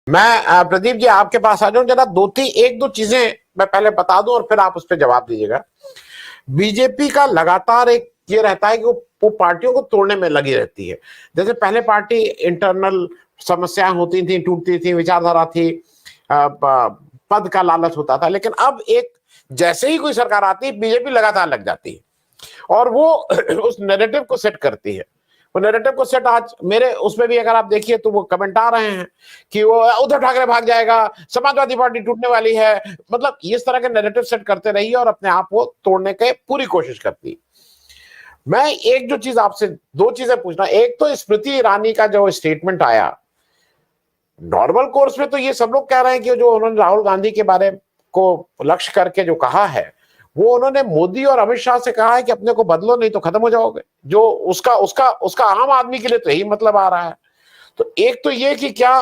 मैं प्रदीप जी आपके पास आ जाऊं जरा एक दो चीजें मैं पहले बता दूं और फिर आप उस पर जवाब दीजिएगा। बीजेपी का लगातार एक ये रहता है कि वो पार्टियों को तोड़ने में लगी रहती है। जैसे पहले पार्टी इंटरनल समस्याएं होती थी, टूटती थी, विचारधारा थी, पद का लालच होता था, लेकिन अब एक जैसे ही कोई सरकार आती है बीजेपी लगातार लग जाती है और वो उस नैरेटिव को सेट करती है। वो नैरेटिव को सेट आज मेरे उसमें भी अगर आप देखिए तो वो कमेंट आ रहे हैं कि वो उद्धव ठाकरे भाग जाएगा, समाजवादी पार्टी टूटने वाली है, मतलब इस तरह के नैरेटिव सेट करते रहिए और अपने आप को तोड़ने की पूरी कोशिश करती है। मैं एक जो चीज आपसे दो चीजें पूछना, एक तो स्मृति ईरानी का जो स्टेटमेंट आया, नॉर्मल कोर्स में तो ये सब लोग कह रहे हैं कि जो उन्होंने राहुल गांधी के बारे को लक्ष्य करके जो कहा है वो उन्होंने मोदी और अमित शाह से कहा है कि अपने को बदलो नहीं तो खत्म हो जाओगे। जो उसका उसका उसका आम आदमी के लिए तो यही मतलब आ रहा है। तो एक तो ये कि क्या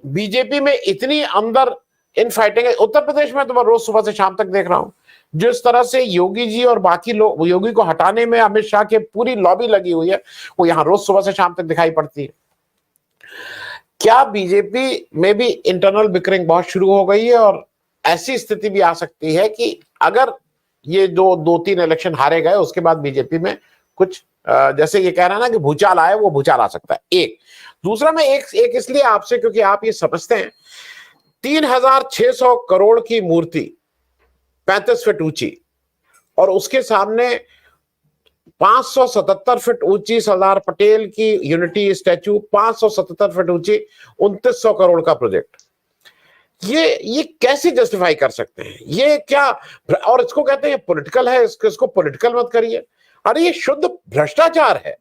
बीजेपी में इतनी अंदर इन फाइटिंग है। उत्तर प्रदेश में तो मैं रोज सुबह से शाम तक देख रहा हूं जिस तरह से योगी जी और बाकी लोग, योगी को हटाने में अमित शाह के पूरी लॉबी लगी हुई है, वो यहां रोज सुबह से शाम तक दिखाई पड़ती है। क्या बीजेपी में भी इंटरनल बिकरिंग बहुत शुरू हो गई है और ऐसी स्थिति भी आ सकती है कि अगर ये दो तीन इलेक्शन हारे गए उसके बाद बीजेपी में कुछ जैसे ये कह रहा है ना कि भूचाल आए, वो भूचाल आ सकता है। एक दूसरा मैं एक इसलिए आपसे, क्योंकि आप ये समझते हैं 3,600 करोड़ की मूर्ति 35 फीट ऊंची और उसके सामने 577 फीट ऊंची सरदार पटेल की यूनिटी स्टैचू, 577 फीट ऊंची, 2900 करोड़ का प्रोजेक्ट, ये कैसे जस्टिफाई कर सकते हैं? ये क्या, और इसको कहते हैं पॉलिटिकल है, इसको पॉलिटिकल मत करिए। अरे ये शुद्ध भ्रष्टाचार है।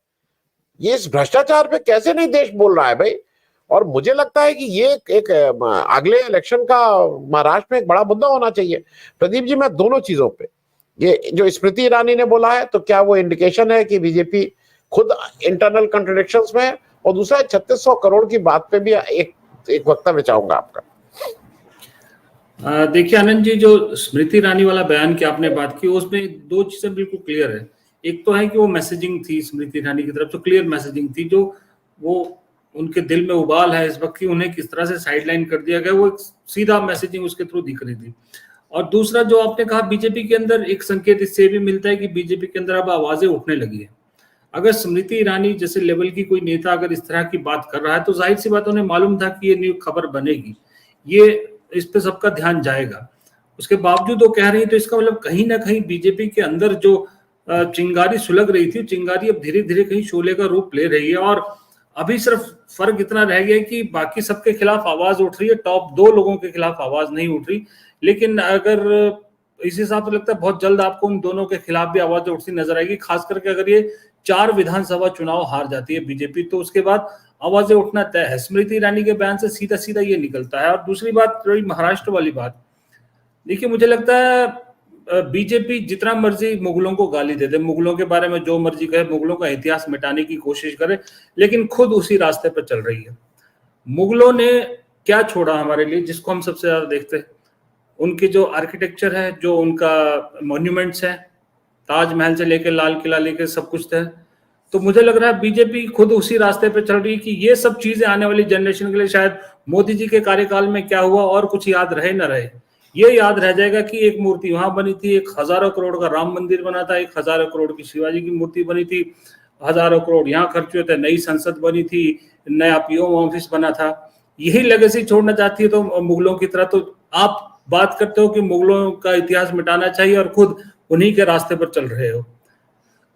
ये इस भ्रष्टाचार पे कैसे नहीं देश बोल रहा है भाई? और मुझे लगता है कि ये एक अगले इलेक्शन का महाराष्ट्र में एक बड़ा मुद्दा होना चाहिए। प्रदीप जी, मैं दोनों चीजों पे, ये जो स्मृति ईरानी ने बोला है तो क्या वो इंडिकेशन है कि बीजेपी खुद इंटरनल कॉन्ट्रडिक्शंस में है? और दूसरा 3600 करोड़ की बात पे भी एक वक्तव्य चाहूंगा आपका। देखिए आनंद जी, जो स्मृति ईरानी वाला बयान की आपने बात की उसमें दो चीजें बिल्कुल क्लियर है। एक तो है कि वो मैसेजिंग थी स्मृति ईरानी की तरफ, तो क्लियर मैसेजिंग थी, जो वो उनके दिल में उबाल है इस वक्त की उन्हें किस तरह से साइडलाइन कर दिया गया, वो एक सीधा मैसेजिंग उसके थ्रू दिख रही थी। और दूसरा जो आपने कहा, बीजेपी के अंदर एक संकेत इससे भी मिलता है कि बीजेपी के अंदर अब आवाजें उठने लगी है। अगर स्मृति ईरानी जैसे लेवल की कोई नेता अगर इस तरह की बात कर रहा है तो जाहिर सी बात उन्हें मालूम था कि ये न्यू खबर बनेगी, ये इस पे सबका ध्यान जाएगा। उसके बावजूद वो कह रही है तो इसका मतलब कहीं ना कहीं बीजेपी के अंदर जो चिंगारी सुलग रही थी, चिंगारी अब धीरे धीरे कहीं शोले का रूप ले रही है। और अभी सिर्फ फर्क इतना रह गया कि बाकी सबके खिलाफ आवाज उठ रही है, टॉप 2 लोगों के खिलाफ आवाज नहीं उठ रही। लेकिन अगर इस हिसाब से लगता है बहुत जल्द आपको उन दोनों के खिलाफ भी आवाज उठती नजर आएगी, खास करके अगर ये 4 विधानसभा चुनाव हार जाती है बीजेपी तो उसके बाद आवाजें उठना तय है। स्मृति ईरानी के बयान से सीधा सीधा ये निकलता है। और दूसरी बात रही महाराष्ट्र वाली बात, देखिए मुझे लगता है बीजेपी जितना मर्जी मुगलों को गाली दे दे, मुगलों के बारे में जो मर्जी कहे, मुगलों का इतिहास मिटाने की कोशिश करे, लेकिन खुद उसी रास्ते पर चल रही है। मुगलों ने क्या छोड़ा हमारे लिए जिसको हम सबसे ज्यादा देखते हैं? उनकी जो आर्किटेक्चर है, जो उनका मॉन्यूमेंट्स है, ताजमहल से लेकर लाल किला लेकर सब कुछ है। तो मुझे लग रहा है बीजेपी खुद उसी रास्ते पे चल रही है कि ये सब चीजें आने वाली जनरेशन के लिए शायद मोदी जी के कार्यकाल में क्या हुआ और कुछ याद रहे न रहे, ये याद रह जाएगा कि एक मूर्ति वहां बनी थी, एक हजारों करोड़ का राम मंदिर बना था, एक हजारों करोड़ की शिवाजी की मूर्ति बनी थी, हजारों करोड़ यहाँ खर्च हुए थे, नई संसद बनी थी, नया पीओ ऑफिस बना था। यही लेगेसी छोड़ना चाहती है तो मुगलों की तरह। तो आप बात करते हो कि मुगलों का इतिहास मिटाना चाहिए और खुद उन्हीं के रास्ते पर चल रहे हो।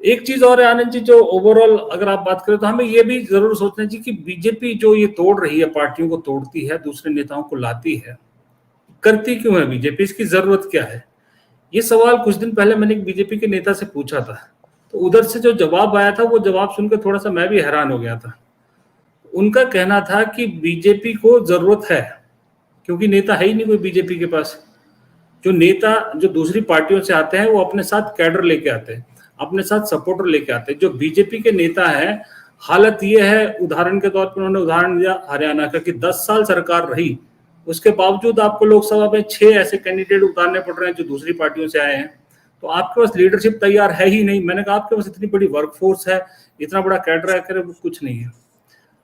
एक चीज और है आनंद जी, जो ओवरऑल अगर आप बात करें तो हमें ये भी जरूर सोचना चाहिए कि बीजेपी जो ये तोड़ रही है, पार्टियों को तोड़ती है, दूसरे नेताओं को लाती है, करती क्यों है बीजेपी? इसकी जरूरत क्या है? ये सवाल कुछ दिन पहले मैंने एक बीजेपी के नेता से पूछा था, तो उधर से जो जवाब आया था वो जवाब सुनकर थोड़ा सा मैं भी हैरान हो गया था। उनका कहना था कि बीजेपी को जरूरत है क्योंकि नेता है ही नहीं कोई बीजेपी के पास। जो नेता जो दूसरी पार्टियों से आते हैं वो अपने साथ कैडर लेके आते हैं, अपने साथ सपोर्टर लेके आते हैं। जो बीजेपी के नेता हैं, हालत ये है, उदाहरण के तौर पर उन्होंने उदाहरण दिया हरियाणा का कि 10 साल सरकार रही, उसके बावजूद आपको लोकसभा में 6 ऐसे कैंडिडेट उतारने पड़ रहे हैं जो दूसरी पार्टियों से आए हैं। तो आपके पास लीडरशिप तैयार है ही नहीं। मैंने कहा आपके पास इतनी बड़ी वर्कफोर्स है, इतना बड़ा कैडर है, कुछ नहीं है।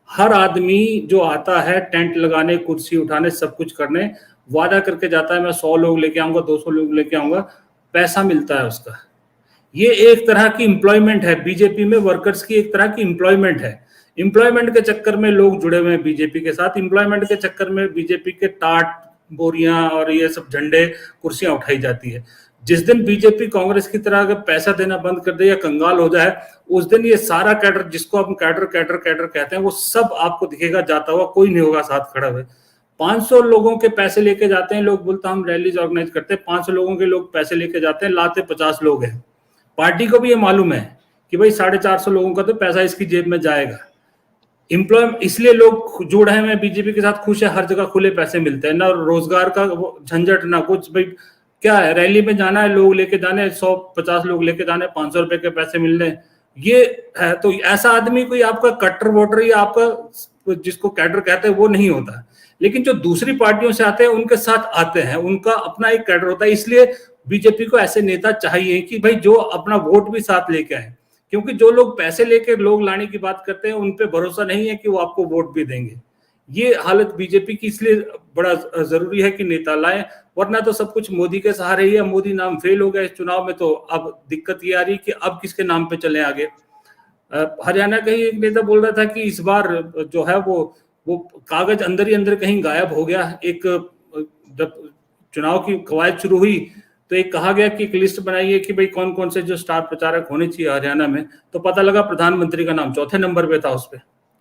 हर आदमी जो आता है टेंट लगाने, कुर्सी उठाने, सब कुछ करने, वादा करके जाता है मैं 100 लोग लेके आऊंगा, 200 लोग लेके आऊंगा, पैसा मिलता है उसका। ये एक तरह की एम्प्लॉयमेंट है, बीजेपी में वर्कर्स की एक तरह की एम्प्लॉयमेंट है। एम्प्लॉयमेंट के चक्कर में लोग जुड़े हुए हैं बीजेपी के साथ, एम्प्लॉयमेंट के चक्कर में बीजेपी के टाट, बोरियां और ये सब झंडे, कुर्सियां उठाई जाती है। जिस दिन बीजेपी कांग्रेस की तरह अगर पैसा देना बंद कर दे या कंगाल हो जाए, उस दिन ये सारा कैडर, जिसको हम कैडर कैडर कैडर कहते हैं, वो सब आपको दिखेगा जाता हुआ, कोई नहीं होगा साथ खड़ा हुए। 500 लोगों के पैसे लेके जाते हैं लोग, बोलता हम रैलीज ऑर्गेनाइज करते हैं, 500 लोगों के लोग पैसे लेके जाते हैं, लाते 50 लोग हैं। पार्टी को भी ये मालूम है कि भाई 450 लोगों का तो पैसा इसकी जेब में जाएगा। एम्प्लॉय इसलिए लोग जुड़ रहे हैं बीजेपी के साथ, खुश है, हर जगह खुले पैसे मिलते हैं, ना रोजगार का झंझट ना कुछ। भाई क्या है, रैली में जाना है, लोग लेके जाने, 150 लोग लेके जाने, 500 रुपए के पैसे मिलने, ये है। तो ऐसा आदमी कोई आपका कट्टर वोटर या आपका जिसको कैडर कहते हैं वो नहीं होता। लेकिन जो दूसरी पार्टियों से आते हैं उनके साथ आते हैं, उनका अपना एक कैडर होता है। इसलिए बीजेपी को ऐसे नेता चाहिए कि भाई जो अपना वोट भी साथ लेके आए, क्योंकि जो लोग पैसे लेके लोग लाने की बात करते हैं उन पे भरोसा नहीं है कि वो आपको वोट भी देंगे। ये हालत बीजेपी की, इसलिए बड़ा जरूरी है कि नेता लाएं, वरना तो सब कुछ मोदी के सहारे ही है। मोदी नाम फेल हो गया इस चुनाव में, तो अब दिक्कत ये आ रही कि अब किसके नाम पे चले आगे। हरियाणा का ही एक नेता बोल रहा था कि इस बार जो है वो कागज अंदर ही अंदर कहीं गायब हो गया। एक जब चुनाव की कवायद शुरू हुई तो एक कहा गया कि एक लिस्ट बनाइए कि भाई कौन कौन से जो स्टार प्रचारक होने चाहिए हरियाणा में, तो पता लगा प्रधानमंत्री का नाम चौथे नंबर पे था उस पे,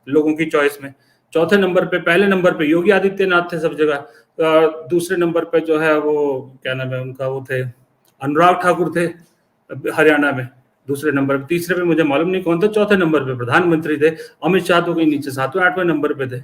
लोगों की चॉइस में। चौथे नंबर पे, पहले नंबर पे योगी आदित्यनाथ थे सब जगह, दूसरे नंबर पे जो है वो क्या नाम है उनका, वो थे अनुराग ठाकुर थे हरियाणा में दूसरे नंबर पे। तीसरे पे मुझे मालूम नहीं कौन था, चौथे नंबर पे प्रधानमंत्री थे। अमित शाह तो कहीं नीचे 7वें 8वें नंबर पे थे।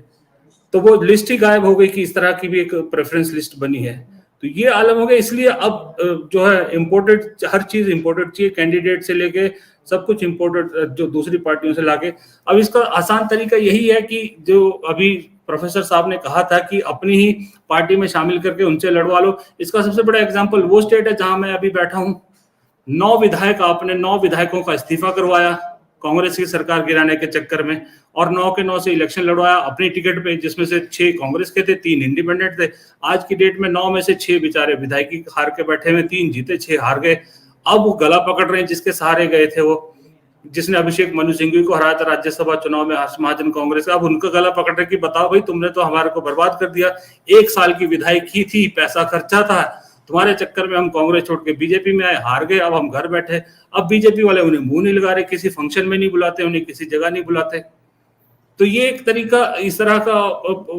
तो वो लिस्ट ही गायब हो गई कि इस तरह की भी एक प्रेफरेंस लिस्ट बनी है। तो ये आलम हो गया। इसलिए अब जो है इम्पोर्टेड, हर चीज इम्पोर्टेड चाहिए, कैंडिडेट से लेके सब कुछ इम्पोर्टेड जो दूसरी पार्टियों से लाके। अब इसका आसान तरीका यही है कि जो अभी प्रोफेसर साहब ने कहा था कि अपनी ही पार्टी में शामिल करके उनसे लड़वा लो। इसका सबसे बड़ा एग्जाम्पल वो स्टेट है जहां मैं अभी बैठा हूँ। 9 विधायक, आपने 9 विधायकों का इस्तीफा करवाया कांग्रेस की सरकार गिराने के चक्कर में, और 9 के 9 से इलेक्शन लड़वाया अपनी टिकट पे, जिसमें से 6 कांग्रेस के थे, 3 इंडिपेंडेंट थे। आज की डेट में 9 में से 6 बेचारे विधायकी हार के बैठे हुए, 3 जीते 6 हार गए। अब वो गला पकड़ रहे हैं जिसके सहारे गए थे, वो जिसने अभिषेक मनु सिंघवी को हराया था राज्यसभा चुनाव में, हर्ष महाजन कांग्रेस का। अब उनका गला पकड़ रहे कि बताओ भाई, तुमने तो हमारे को बर्बाद कर दिया। 1 साल की विधायकी थी, पैसा खर्चा था, तुम्हारे चक्कर में हम कांग्रेस छोड़ के बीजेपी में आए, हार गए, अब हम घर बैठे। अब बीजेपी वाले उन्हें मुंह नहीं लगा रहे, किसी फंक्शन में नहीं बुलाते, उन्हें किसी जगह नहीं बुलाते। तो ये एक तरीका इस तरह का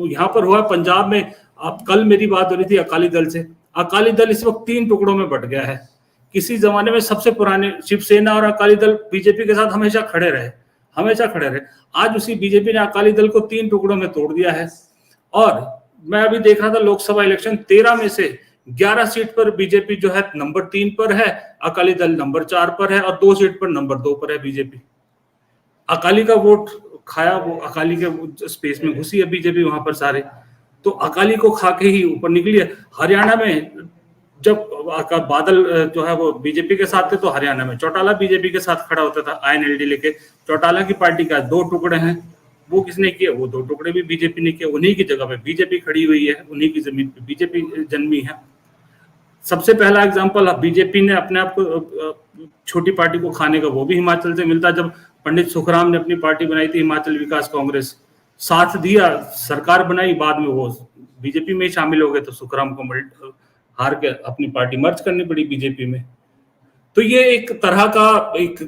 यहाँ पर हुआ पंजाब में। अब कल मेरी बात हो रही थी अकाली दल से। अकाली दल इस वक्त 3 टुकड़ों में बट गया है। किसी जमाने में सबसे पुराने शिवसेना और अकाली दल बीजेपी के साथ हमेशा खड़े रहे, हमेशा खड़े रहे। आज उसी बीजेपी ने अकाली दल को 3 टुकड़ों में तोड़ दिया है। और मैं अभी देख रहा था लोकसभा इलेक्शन, 13 में से 11 सीट पर बीजेपी जो है नंबर 3 पर है, अकाली दल नंबर 4 पर है, और 2 सीट पर नंबर 2 पर है बीजेपी। अकाली का वोट खाया, वो अकाली के स्पेस में घुसी है बीजेपी वहां पर सारे, तो अकाली को खा के ही ऊपर निकली है। हरियाणा में जब बादल जो है वो बीजेपी के साथ थे, तो हरियाणा में चौटाला बीजेपी के साथ खड़ा होता था INLD लेके। चौटाला की पार्टी का 2 टुकड़े हैं, वो किसने किए? वो 2 टुकड़े भी बीजेपी ने किए। उन्हीं की जगह पे बीजेपी खड़ी हुई है, उन्हीं की जमीन पे बीजेपी जन्मी है। सबसे पहला एग्जांपल बीजेपी ने अपने आप को छोटी पार्टी को खाने का, वो भी हिमाचल से मिलता। जब पंडित सुखराम ने अपनी पार्टी बनाई थी हिमाचल विकास कांग्रेस, साथ दिया, सरकार बनाई, बाद में वो बीजेपी में ही शामिल हो गए, तो सुखराम को हार के अपनी पार्टी मर्ज करनी पड़ी बीजेपी में। तो ये एक तरह का एक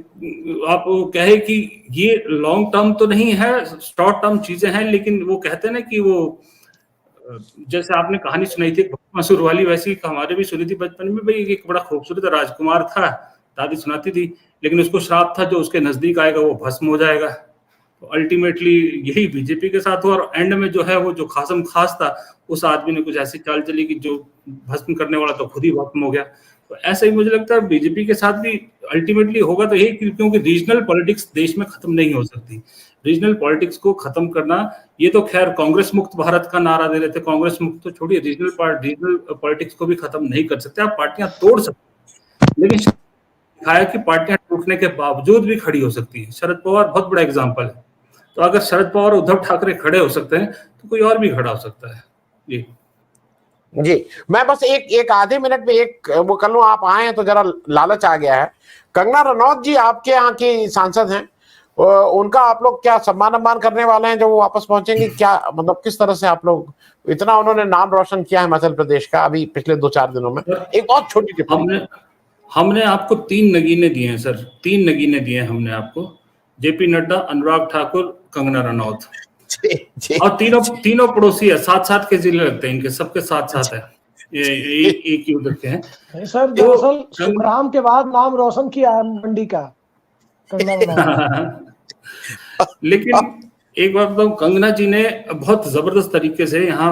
आप कहे कि ये लॉन्ग टर्म तो नहीं है, शॉर्ट टर्म चीजें हैं, लेकिन वो कहते हैं ना कि वो जैसे आपने कहानी सुनाई थी मसूर वाली, वैसी हमारे भी सुनी थी बचपन में। भाई एक बड़ा खूबसूरत राजकुमार था, दादी सुनाती थी, लेकिन उसको श्राप था जो उसके नजदीक आएगा वो भस्म हो जाएगा। तो अल्टीमेटली यही बीजेपी के साथ हुआ, और एंड में जो है वो जो खासम खास था, उस आदमी ने कुछ ऐसी चाल चली कि जो भस्म करने वाला तो खुद ही भस्म हो गया। तो ऐसा ही मुझे लगता है बीजेपी के साथ भी अल्टीमेटली होगा। तो यही, क्योंकि रीजनल पॉलिटिक्स देश में खत्म नहीं हो सकती। रीजनल पॉलिटिक्स को खत्म करना, ये तो खैर कांग्रेस मुक्त भारत का नारा दे रहे थे, कांग्रेस मुक्त तो छोड़िए, रीजनल पॉलिटिक्स को भी खत्म नहीं कर सकते। आप पार्टियां तोड़ सकते, लेकिन दिखाया कि पार्टियां टूटने के बावजूद भी खड़ी हो सकती है। शरद पवार बहुत बड़ा एग्जाम्पल है। तो अगर शरद पवार और उद्धव ठाकरे खड़े हो सकते हैं तो कोई और भी खड़ा हो सकता है। जी जी, मैं बस एक आधे मिनट में एक वो कर लूं, आप आए हैं तो जरा लालच आ गया है। कंगना रनौत जी आपके यहाँ की सांसद हैं, उनका आप लोग क्या सम्मान करने वाले हैं जो वो वापस पहुंचेंगे? क्या मतलब किस तरह से आप लोग, इतना उन्होंने नाम रोशन किया है मध्य प्रदेश का अभी पिछले 2-4 दिनों में। एक बहुत छोटी टिप्पणी। हमने आपको 3 नगीने दिए हैं सर, 3 नगीने दिए हैं हमने आपको, जेपी नड्डा, अनुराग ठाकुर, कंगना रनौत। जी। और तीनों पड़ोसी है, 7-7 के जिले लगते हैं इनके, सबके 7-7 है, एक ही उधर के हैं। नहीं सर, तो दरअसल सुखराम के बाद नाम रोशन किया है मंडी का कंगना रनौत। लेकिन एक बात बताऊं, कंगना जी ने बहुत जबरदस्त तरीके से यहाँ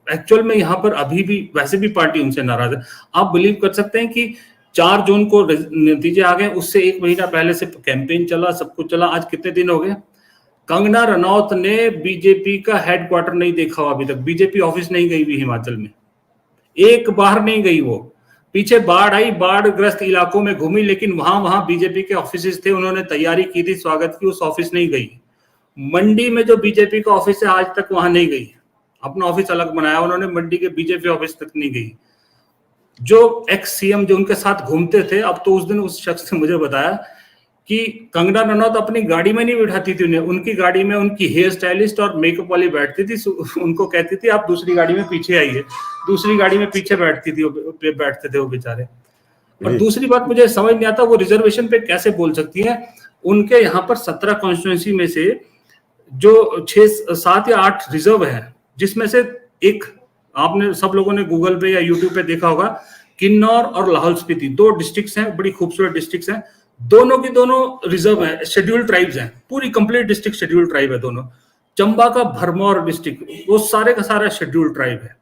एक्चुअल में यहाँ पर अभी भी वैसे भी पार्टी उनसे नाराज है। आप बिलीव कर सकते हैं कि 4 जून को नतीजे आ गए, उससे 1 महीना पहले से कैंपेन चला, सब कुछ चला। आज कितने दिन हो गए? कंगना रनौत ने बीजेपी का हेडक्वार्टर नहीं देखा अभी तक, बीजेपी ऑफिस नहीं गई हुई हिमाचल में, एक बार नहीं गई वो। पीछे बाढ़ आई, बाढ़ ग्रस्त इलाकों में घूमी, लेकिन वहां बीजेपी के ऑफिस थे, उन्होंने तैयारी की थी स्वागत की, उस ऑफिस नहीं गई। मंडी में जो बीजेपी का ऑफिस है आज तक वहां नहीं गई, अपना ऑफिस अलग बनाया उन्होंने, मंडी के बीजेपी ऑफिस तक नहीं गई। जो एक्स सीएम जो उनके साथ घूमते थे, अब तो उस दिन उस शख्स ने मुझे बताया कि कंगना रनौत अपनी गाड़ी में नहीं बैठाती थी उन्हें, उनकी गाड़ी में उनकी हेयर स्टाइलिस्ट और मेकअप वाली बैठती थी, उनको कहती थी आप दूसरी गाड़ी में पीछे आइए, दूसरी गाड़ी में पीछे बैठते थे वो बेचारे। और दूसरी बात मुझे समझ नहीं आता, वो रिजर्वेशन पे कैसे बोल सकती है? उनके यहाँ पर 17 कॉन्स्टिट्यूंसी में से जो 7 या 8 रिजर्व है, जिसमें से एक आपने सब लोगों ने गूगल पे या यूट्यूब पे देखा होगा, किन्नौर और लाहौल स्पीति 2 डिस्ट्रिक्ट्स हैं, बड़ी खूबसूरत डिस्ट्रिक्ट्स हैं, दोनों की दोनों रिजर्व है, शेड्यूल्ड ट्राइब्स हैं, पूरी कंप्लीट डिस्ट्रिक्ट शेड्यूल्ड ट्राइब है दोनों। चंबा का भरमौर डिस्ट्रिक्ट, वो सारे का सारा शेड्यूल्ड ट्राइब है।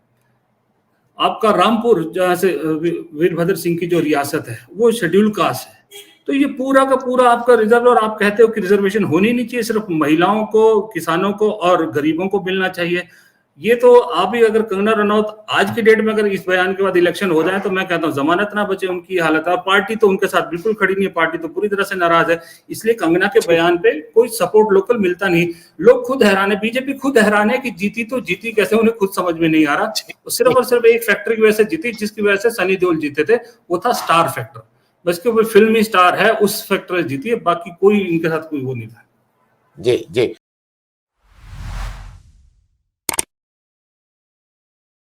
आपका रामपुर जहां से वीरभद्र सिंह की जो रियासत है, वो शेड्यूल्ड कास्ट है। तो ये पूरा का पूरा आपका रिजर्व, और आप कहते हो कि रिजर्वेशन होनी नहीं चाहिए, सिर्फ महिलाओं को, किसानों को और गरीबों को मिलना चाहिए। ये तो आप ही, अगर कंगना रनौत आज की डेट में अगर इस बयान के बाद इलेक्शन हो जाए तो मैं कहता हूँ जमानत ना बचे उनकी हालत है। और पार्टी तो उनके साथ बिल्कुल खड़ी नहीं है, पार्टी तो पूरी तरह से नाराज है, इसलिए कंगना के बयान पे कोई सपोर्ट लोकल मिलता नहीं। लोग खुद हैरान है, बीजेपी खुद हैरान है कि जीती तो जीती कैसे, उन्हें खुद समझ में नहीं आ रहा। सिर्फ और सिर्फ एक फैक्टर की वजह से जीती, जिसकी वजह से सनी देओल जीते थे, वो था स्टार फैक्टर, बस के वो फिल्मी स्टार है, उस फैक्टर से जीती है, बाकी कोई इनके साथ कोई वो नहीं था। जी जी।